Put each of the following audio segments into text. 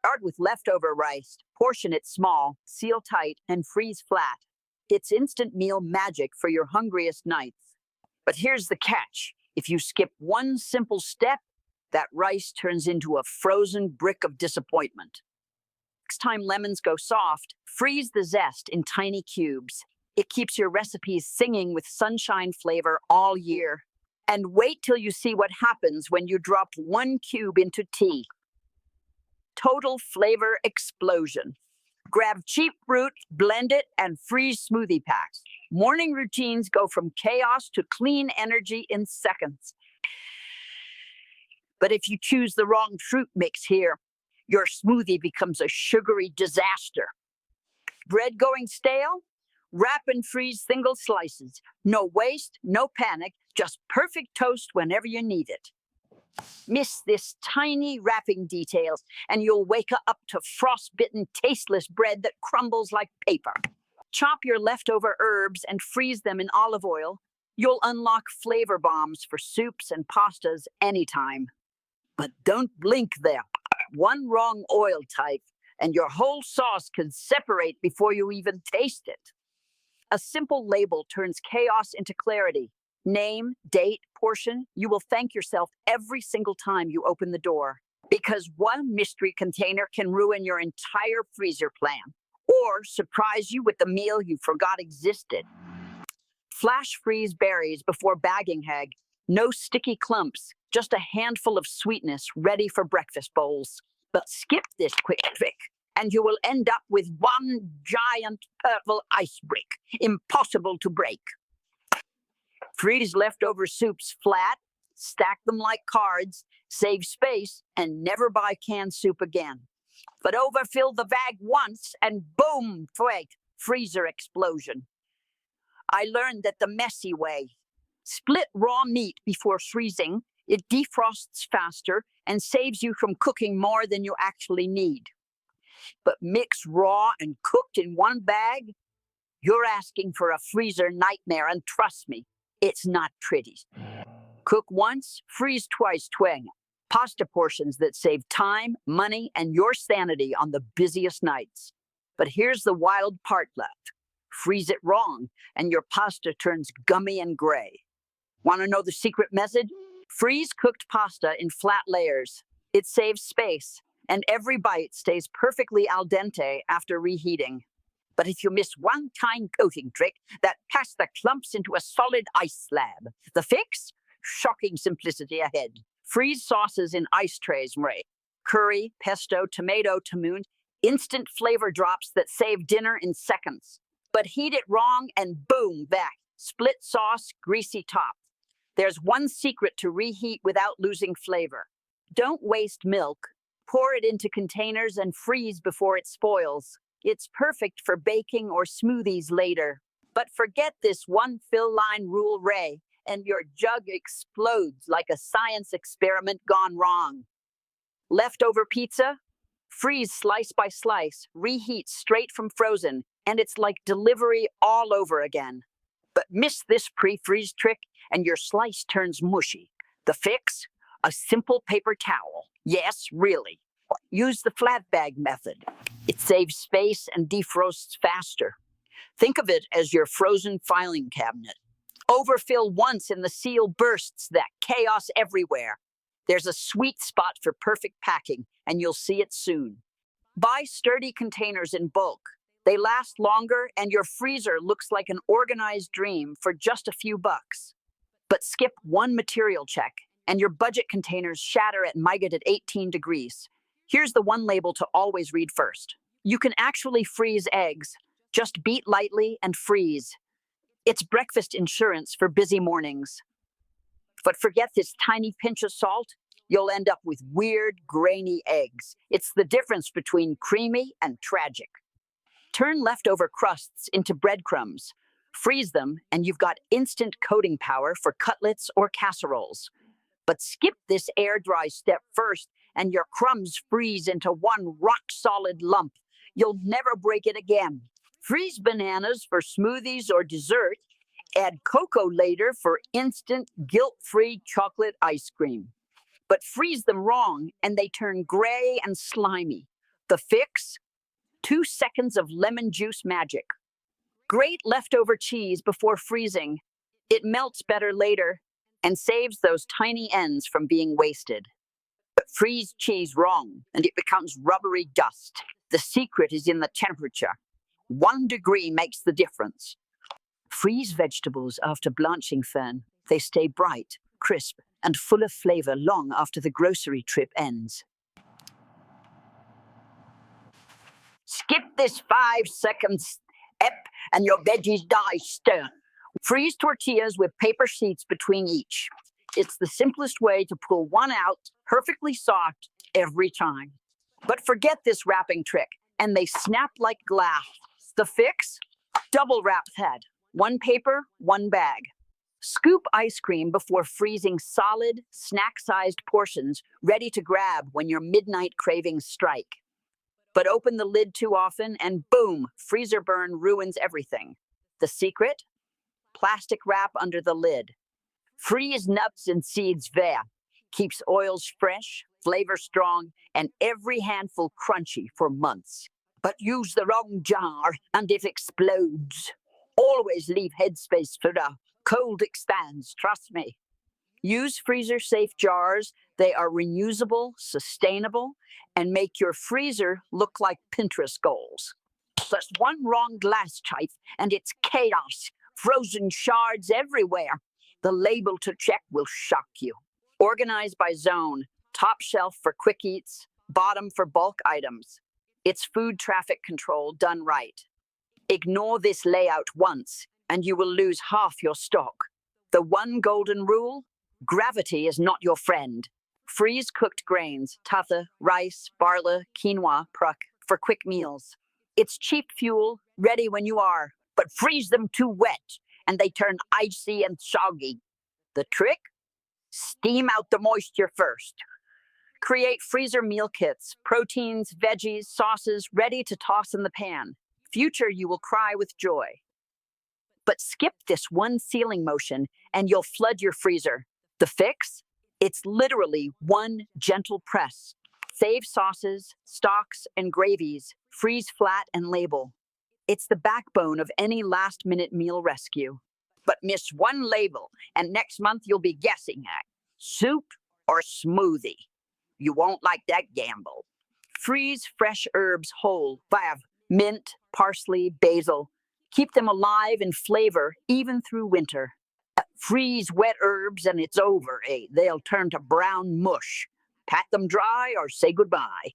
Start with leftover rice, portion it small, seal tight, and freeze flat. It's instant meal magic for your hungriest nights. But here's the catch. If you skip one simple step, that rice turns into a frozen brick of disappointment. Next time lemons go soft, freeze the zest in tiny cubes. It keeps your recipes singing with sunshine flavor all year. And wait till you see what happens when you drop one cube into tea. Total flavor explosion. Grab cheap fruit, blend it, and freeze smoothie packs. Morning routines go from chaos to clean energy in seconds. But if you choose the wrong fruit mix here, your smoothie becomes a sugary disaster. Bread going stale? Wrap and freeze single slices. No waste, no panic, just perfect toast whenever you need it. Miss this tiny wrapping detail, and you'll wake up to frostbitten, tasteless bread that crumbles like paper. Chop your leftover herbs and freeze them in olive oil. You'll unlock flavor bombs for soups and pastas anytime. But don't blink there. One wrong oil type, and your whole sauce can separate before you even taste it. A simple label turns chaos into clarity. Name, date, portion, you will thank yourself every single time you open the door. Because one mystery container can ruin your entire freezer plan, or surprise you with the meal you forgot existed. Flash freeze berries before bagging egg. No sticky clumps, just a handful of sweetness ready for breakfast bowls. But skip this quick trick, and you will end up with one giant purple ice brick, impossible to break. Freeze leftover soups flat, stack them like cards, save space, and never buy canned soup again. But overfill the bag once, and boom, freezer explosion. I learned that the messy way. Split raw meat before freezing. It defrosts faster and saves you from cooking more than you actually need. But mix raw and cooked in one bag? You're asking for a freezer nightmare, and trust me, it's not pretty. Cook once, freeze twice, twang. Pasta portions that save time, money, and your sanity on the busiest nights. But here's the wild part left. Freeze it wrong, and your pasta turns gummy and gray. Want to know the secret message? Freeze cooked pasta in flat layers. It saves space, and every bite stays perfectly al dente after reheating. But if you miss one tiny coating trick, that pasta clumps into a solid ice slab. The fix? Shocking simplicity ahead. Freeze sauces in ice trays, Ray. Curry, pesto, tomato, tamoon, instant flavor drops that save dinner in seconds. But heat it wrong and boom, back. Split sauce, greasy top. There's one secret to reheat without losing flavor. Don't waste milk. Pour it into containers and freeze before it spoils. It's perfect for baking or smoothies later. But forget this one fill line rule, Ray, and your jug explodes like a science experiment gone wrong. Leftover pizza? Freeze slice by slice, reheat straight from frozen, and it's like delivery all over again. But miss this pre-freeze trick, and your slice turns mushy. The fix? A simple paper towel. Yes, really. Use the flat bag method. It saves space and defrosts faster. Think of it as your frozen filing cabinet. Overfill once and the seal bursts, that chaos everywhere. There's a sweet spot for perfect packing, and you'll see it soon. Buy sturdy containers in bulk. They last longer, and your freezer looks like an organized dream for just a few bucks. But skip one material check, and your budget containers shatter at Migat at 18 degrees. Here's the one label to always read first. You can actually freeze eggs. Just beat lightly and freeze. It's breakfast insurance for busy mornings. But forget this tiny pinch of salt. You'll end up with weird, grainy eggs. It's the difference between creamy and tragic. Turn leftover crusts into breadcrumbs. Freeze them, and you've got instant coating power for cutlets or casseroles. But skip this air-dry step first, and your crumbs freeze into one rock-solid lump. You'll never break it again. Freeze bananas for smoothies or dessert. Add cocoa later for instant, guilt-free chocolate ice cream. But freeze them wrong, and they turn gray and slimy. The fix? 2 seconds of lemon juice magic. Grate leftover cheese before freezing. It melts better later and saves those tiny ends from being wasted. But freeze cheese wrong and it becomes rubbery dust. The secret is in the temperature. 1 degree makes the difference. Freeze vegetables after blanching Fern. They stay bright, crisp, and full of flavor long after the grocery trip ends. Skip this 5-second step and your veggies die stern. Freeze tortillas with paper sheets between each. It's the simplest way to pull one out, perfectly soft, every time. But forget this wrapping trick, and they snap like glass. The fix? Double wrap head. 1 paper, 1 bag. Scoop ice cream before freezing solid, snack-sized portions ready to grab when your midnight cravings strike. But open the lid too often and boom, freezer burn ruins everything. The secret? Plastic wrap under the lid. Freeze nuts and seeds there. Keeps oils fresh, flavor strong, and every handful crunchy for months. But use the wrong jar and it explodes. Always leave headspace for the cold expands, trust me. Use freezer-safe jars. They are reusable, sustainable, and make your freezer look like Pinterest goals. Just 1 wrong glass type and it's chaos. Frozen shards everywhere. The label to check will shock you. Organize by zone. Top shelf for quick eats, bottom for bulk items. It's food traffic control done right. Ignore this layout once, and you will lose half your stock. The 1 golden rule? Gravity is not your friend. Freeze cooked grains, tatha, rice, barley, quinoa, pruk, for quick meals. It's cheap fuel, ready when you are, but freeze them too wet, and they turn icy and soggy. The trick? Steam out the moisture first. Create freezer meal kits, proteins, veggies, sauces, ready to toss in the pan. Future you will cry with joy. But skip this 1 sealing motion and you'll flood your freezer. The fix? It's literally 1 gentle press. Save sauces, stocks, and gravies. Freeze flat and label. It's the backbone of any last-minute meal rescue. But miss 1 label, and next month you'll be guessing at soup or smoothie. You won't like that gamble. Freeze fresh herbs whole. Have mint, parsley, basil. Keep them alive in flavor even through winter. Freeze wet herbs and it's over, eh? They'll turn to brown mush. Pat them dry or say goodbye.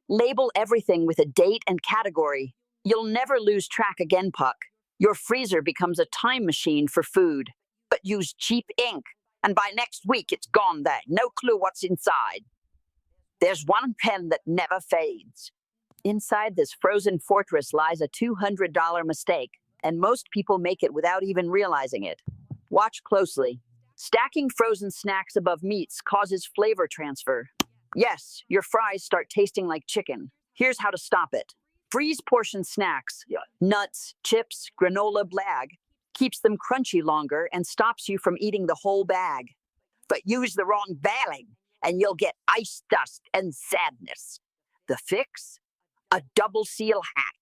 Label everything with a date and category. You'll never lose track again, Puck. Your freezer becomes a time machine for food. But use cheap ink, and by next week it's gone there. No clue what's inside. There's 1 pen that never fades. Inside this frozen fortress lies a $200 mistake, and most people make it without even realizing it. Watch closely. Stacking frozen snacks above meats causes flavor transfer. Yes, your fries start tasting like chicken. Here's how to stop it. Freeze portion snacks, nuts, chips, granola, blag. Keeps them crunchy longer and stops you from eating the whole bag. But use the wrong baling, and you'll get ice dust and sadness. The fix? A double seal hack.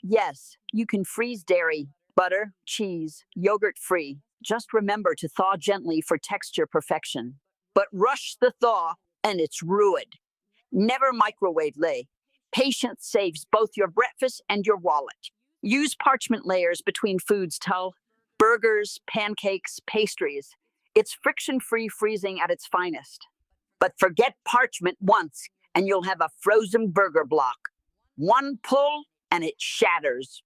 Yes, you can freeze dairy, butter, cheese, yogurt-free. Just remember to thaw gently for texture perfection. But rush the thaw, and it's ruined. Never microwave lay. Patience saves both your breakfast and your wallet. Use parchment layers between foods till burgers, pancakes, pastries. It's friction-free freezing at its finest. But forget parchment once, and you'll have a frozen burger block. 1 pull, and it shatters.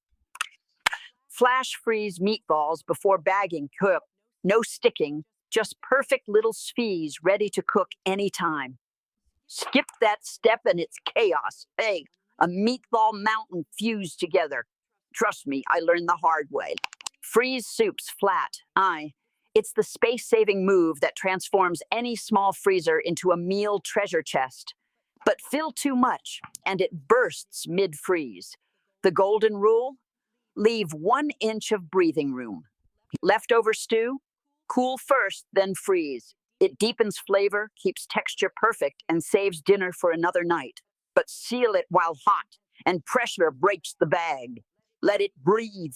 Flash freeze meatballs before bagging. Cook. No sticking, just perfect little sphees ready to cook anytime. Skip that step and it's chaos. Hey, a meatball mountain fused together. Trust me, I learned the hard way. Freeze soups flat. It's the space-saving move that transforms any small freezer into a meal treasure chest. But fill too much, and it bursts mid-freeze. The golden rule? Leave 1 inch of breathing room. Leftover stew? Cool first, then freeze. It deepens flavor, keeps texture perfect, and saves dinner for another night. but seal it while hot, and pressure breaks the bag. Let it breathe,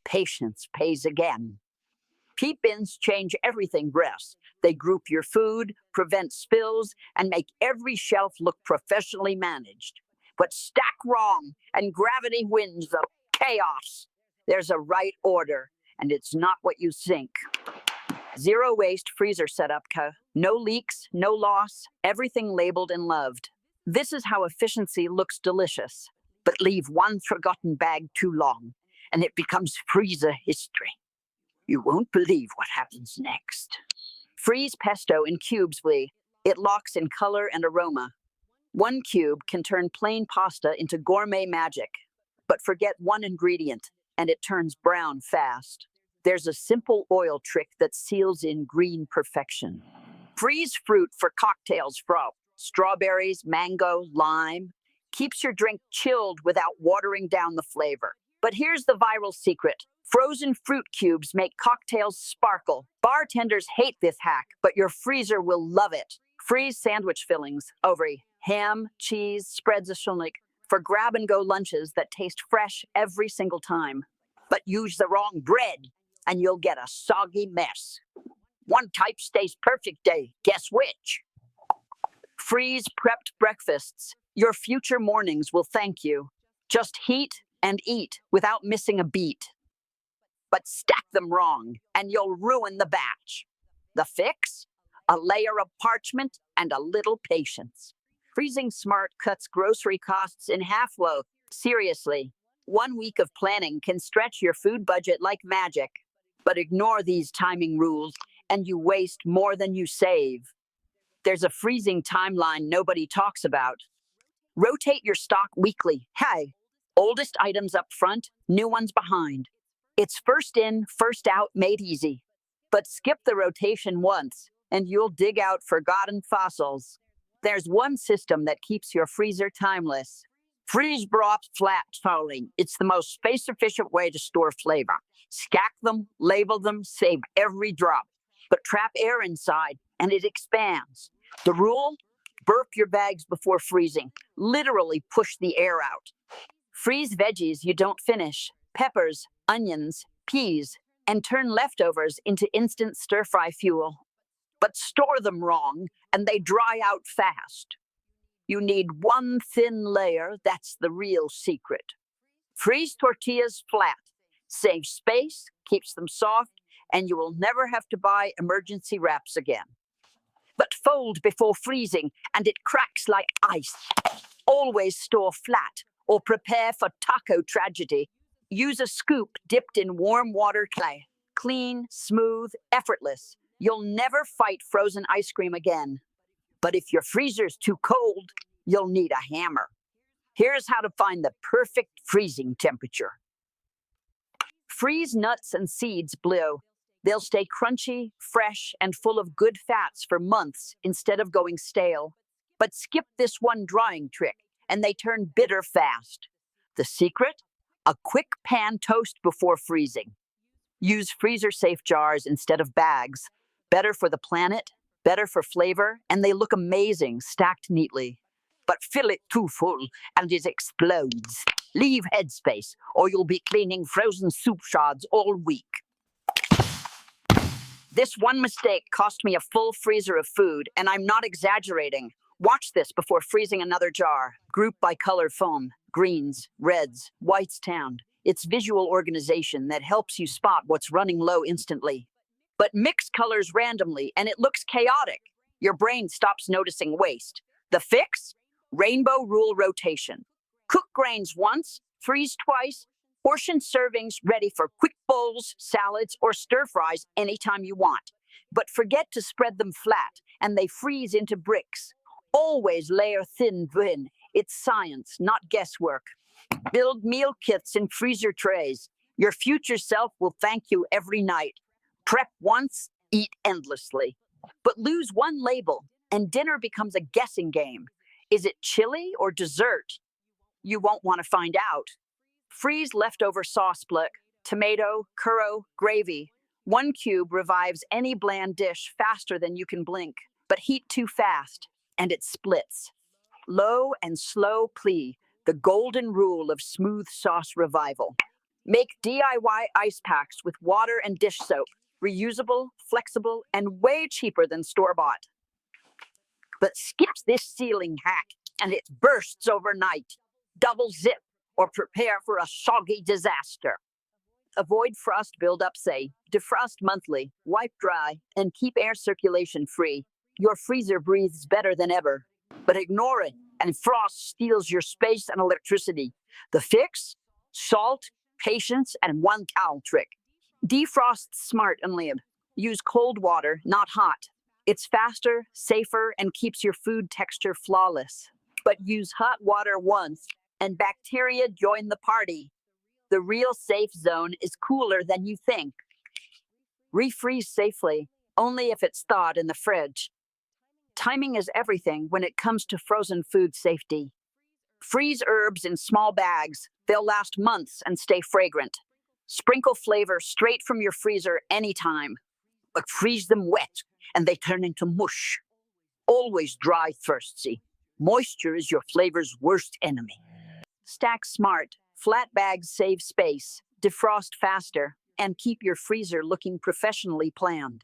Patience pays again. Peat bins change everything, Bress. They group your food, prevent spills, and make every shelf look professionally managed. But stack wrong, and gravity wins the chaos. There's a right order, and it's not what you think. Zero waste freezer setup, no leaks, no loss, everything labeled and loved. This is how efficiency looks delicious. But leave one forgotten bag too long, and it becomes freezer history. You won't believe what happens next. Freeze pesto in cubes, please. It locks in color and aroma. 1 cube can turn plain pasta into gourmet magic. But forget one ingredient, and it turns brown fast. There's a simple oil trick that seals in green perfection. Freeze fruit for cocktails, strawberries, mango, lime. Keeps your drink chilled without watering down the flavor. But here's the viral secret. Frozen fruit cubes make cocktails sparkle. Bartenders hate this hack, but your freezer will love it. Freeze sandwich fillings, ham, cheese, spreads, for grab-and-go lunches that taste fresh every single time. But use the wrong bread, and you'll get a soggy mess. One type stays perfect, guess which? Freeze prepped breakfasts. Your future mornings will thank you. Just heat and eat without missing a beat. But stack them wrong, and you'll ruin the batch. The fix? A layer of parchment and a little patience. Freezing smart cuts grocery costs in half. Seriously, 1 week of planning can stretch your food budget like magic. But ignore these timing rules, and you waste more than you save. There's a freezing timeline nobody talks about. Rotate your stock weekly. Oldest items up front, new ones behind. It's first in, first out made easy. But skip the rotation once, and you'll dig out forgotten fossils. There's one system that keeps your freezer timeless. Freeze broth flat fouling. It's the most space-efficient way to store flavor. Stack them, label them, save every drop. But trap air inside, and it expands. The rule? Burp your bags before freezing. Literally push the air out. Freeze veggies you don't finish. Peppers, onions, peas, and turn leftovers into instant stir-fry fuel. But store them wrong, and they dry out fast. You need one thin layer, that's the real secret. Freeze tortillas flat. Saves space, keeps them soft, and you will never have to buy emergency wraps again. But fold before freezing, and it cracks like ice. Always store flat, or prepare for taco tragedy. Use a scoop dipped in warm water clay. Clean, smooth, effortless. You'll never fight frozen ice cream again. But if your freezer's too cold, you'll need a hammer. Here's how to find the perfect freezing temperature. Freeze nuts and seeds, blue. They'll stay crunchy, fresh, and full of good fats for months instead of going stale. But skip this one drying trick, and they turn bitter fast. The secret? A quick pan toast before freezing. Use freezer-safe jars instead of bags. Better for the planet, better for flavor, and they look amazing, stacked neatly. But fill it too full, and it explodes. Leave headspace, or you'll be cleaning frozen soup shards all week. This one mistake cost me a full freezer of food, and I'm not exaggerating. Watch this before freezing another jar. Group by color foam, greens, reds, whites towned. It's visual organization that helps you spot what's running low instantly. But mix colors randomly, and it looks chaotic. Your brain stops noticing waste. The fix? Rainbow rule rotation. Cook grains once, freeze twice, portion servings ready for quick bowls, salads, or stir-fries anytime you want. But forget to spread them flat, and they freeze into bricks. Always layer thin. It's science, not guesswork. Build meal kits in freezer trays. Your future self will thank you every night. Prep once, eat endlessly. But lose one label, and dinner becomes a guessing game. Is it chili or dessert? You won't want to find out. Freeze leftover sauce, tomato, churro, gravy. 1 cube revives any bland dish faster than you can blink, but heat too fast, and it splits. Low and slow plea, the golden rule of smooth sauce revival. Make DIY ice packs with water and dish soap, reusable, flexible, and way cheaper than store-bought. But skip this sealing hack and it bursts overnight. Double zip or prepare for a soggy disaster. Avoid frost buildup, say, defrost monthly, wipe dry, and keep air circulation free. Your freezer breathes better than ever. But ignore it, and frost steals your space and electricity. The fix? Salt, patience, and one towel trick. Defrost smart and live. Use cold water, not hot. It's faster, safer, and keeps your food texture flawless. But use hot water once, and bacteria join the party. The real safe zone is cooler than you think. Refreeze safely, only if it's thawed in the fridge. Timing is everything when it comes to frozen food safety. Freeze herbs in small bags. They'll last months and stay fragrant. Sprinkle flavor straight from your freezer anytime. But freeze them wet, and they turn into mush. Always dry thirsty. Moisture is your flavor's worst enemy. Stack smart. Flat bags save space, defrost faster, and keep your freezer looking professionally planned.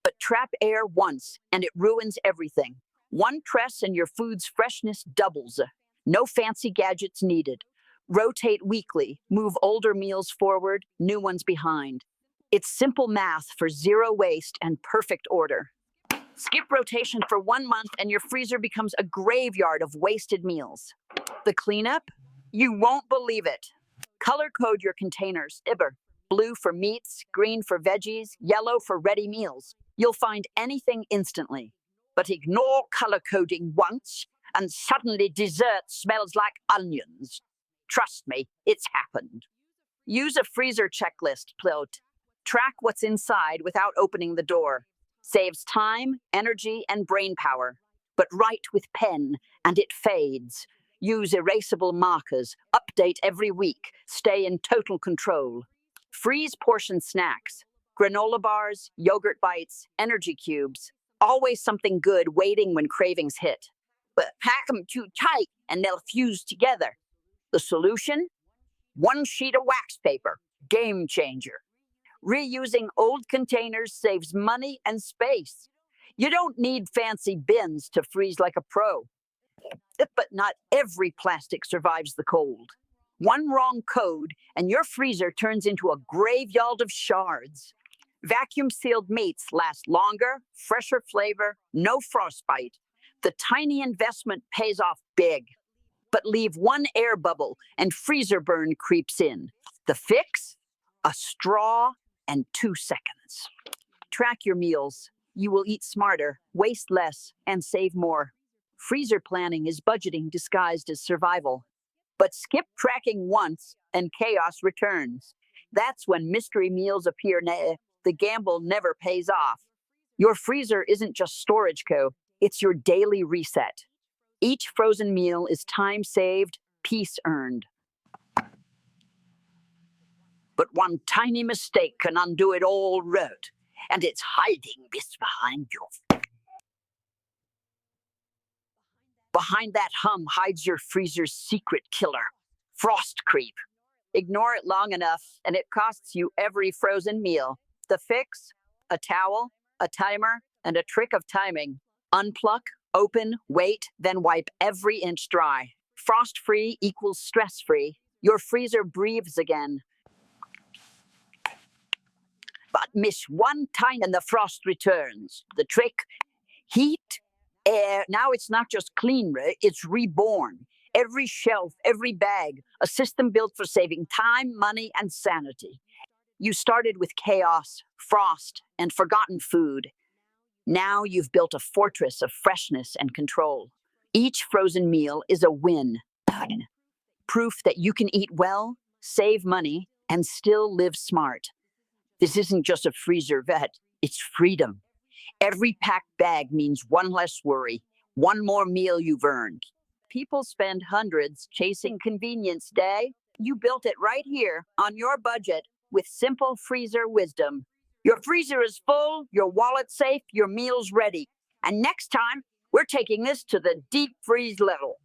But trap air once, and it ruins everything. One press and your food's freshness doubles. No fancy gadgets needed. Rotate weekly, move older meals forward, new ones behind. It's simple math for zero waste and perfect order. Skip rotation for 1 month and your freezer becomes a graveyard of wasted meals. The cleanup? You won't believe it. Color code your containers. Blue for meats, green for veggies, yellow for ready meals. You'll find anything instantly. But ignore color coding once, and suddenly dessert smells like onions. Trust me, it's happened. Use a freezer checklist, plot. Track what's inside without opening the door. Saves time, energy, and brain power. But write with pen, and it fades. Use erasable markers. Update every week. Stay in total control. Freeze portion snacks. Granola bars, yogurt bites, energy cubes. Always something good waiting when cravings hit. But pack them too tight and they'll fuse together. The solution? 1 sheet of wax paper. Game changer. Reusing old containers saves money and space. You don't need fancy bins to freeze like a pro. But not every plastic survives the cold. One wrong code, and your freezer turns into a graveyard of shards. Vacuum-sealed meats last longer, fresher flavor, no frostbite. The tiny investment pays off big. But leave one air bubble, and freezer burn creeps in. The fix? A straw and 2 seconds. Track your meals. You will eat smarter, waste less, and save more. Freezer planning is budgeting disguised as survival. But skip tracking once and chaos returns. That's when mystery meals appear. The gamble never pays off. Your freezer isn't just storage it's your daily reset. Each frozen meal is time saved, peace earned. But one tiny mistake can undo it all road, and it's hiding this behind you. Behind that hum hides your freezer's secret killer, frost creep. Ignore it long enough, and it costs you every frozen meal. The fix? A towel, a timer, and a trick of timing. Unpluck, open, wait, then wipe every inch dry. Frost-free equals stress-free. Your freezer breathes again. But miss one time and the frost returns. The trick? Heat, air. Now it's not just clean, it's reborn. Every shelf, every bag, a system built for saving time, money, and sanity. You started with chaos, frost, and forgotten food. Now you've built a fortress of freshness and control. Each frozen meal is a win. Proof that you can eat well, save money, and still live smart. This isn't just a freezer vet, it's freedom. Every packed bag means one less worry, one more meal you've earned. People spend hundreds chasing convenience day. You built it right here on your budget with simple freezer wisdom. Your freezer is full, your wallet safe, your meal's ready. And next time, We're taking this to the deep freeze level.